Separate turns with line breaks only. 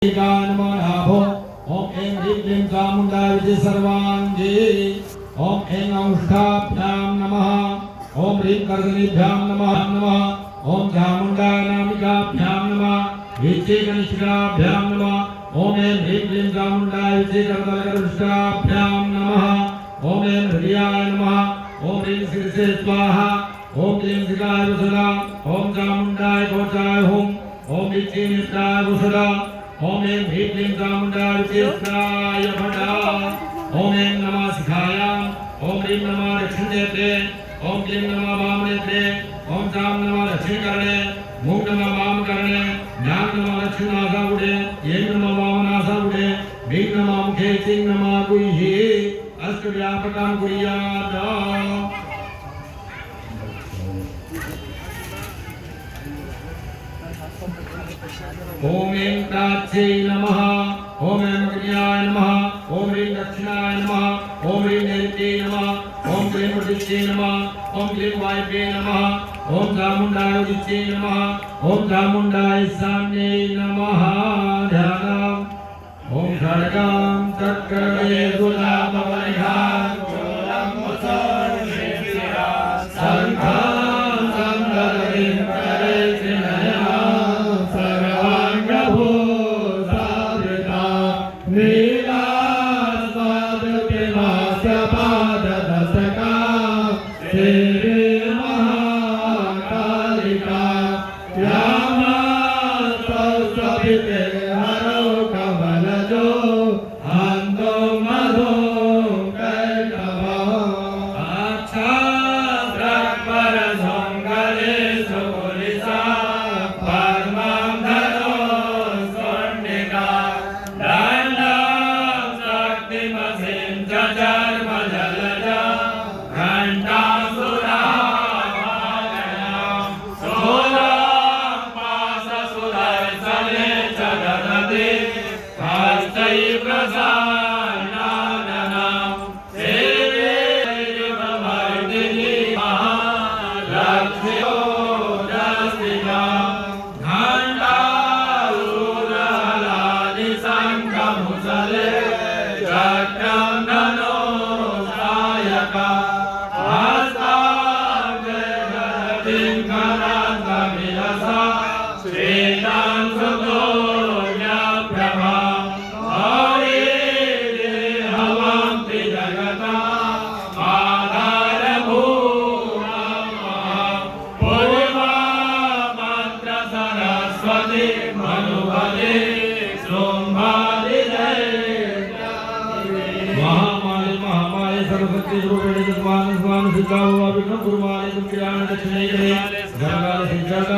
नमो ओम ऐं ह्रीं क्लीं चामुण्डाय विद्महे सर्वाङ्गे ओम ऐं औष्ठाभ्यां नमः ओम ह्रीं कर्दनीभ्यां नमः ओम चामुण्डाय नामिकाभ्यां नमः विद्येकनिष्ठाभ्यां नमः ओम ऐं ह्रीं क्लीं चामुण्डाय विद्महे कर्दनीभ्यां नमः ओम ऐं हृदयाय नमः ओम ह्रीं शीर्षे स्वाहा ओम क्लीं शिखाय वसुधा ओम चामुण्डाय कवचाय हुम ओम विद्येनिष्ठाय वसुधा ओम ऐं ह्रीं क्लीं चामुण्डाय विद्महे भटा ओम ऐं नमः शिखायां ओम ह्रीं नमः दक्षिणनेत्रे ओम क्लीं नमः वामनेत्रे ओम चां नमः दक्षिणकर्णे मूं नमः वामकर्णे ज्ञां नमः दक्षिणासागुडे ऐं नमः वामनासागुडे ह्रीं नमः मुखे चिं नमः गुह्ये अष्टव्यापकं कुर्यात् ओम ऐं प्राच्यै नमः ओम ऐं अग्न्याय नमः ओम ह्रीं दक्षिणाय नमः ओम ह्रीं नैऋत्यै नमः ओम क्लीं उदित्यै नमः ओम क्लीं वायव्ये नमः ओम चामुण्डाय उदित्यै नमः ओम चामुण्डाय ईशान्यै नमः ध्यानम् ओम खड्गं चक्रये गुलामवलिहां चूलं मुसर्षिशिरा शङ्खं संदर्भिं करे सरस्वती रूपेण जगवान भगवान सिद्धाव विष्णु गुरुवाणी तुम ज्ञान दक्षिणे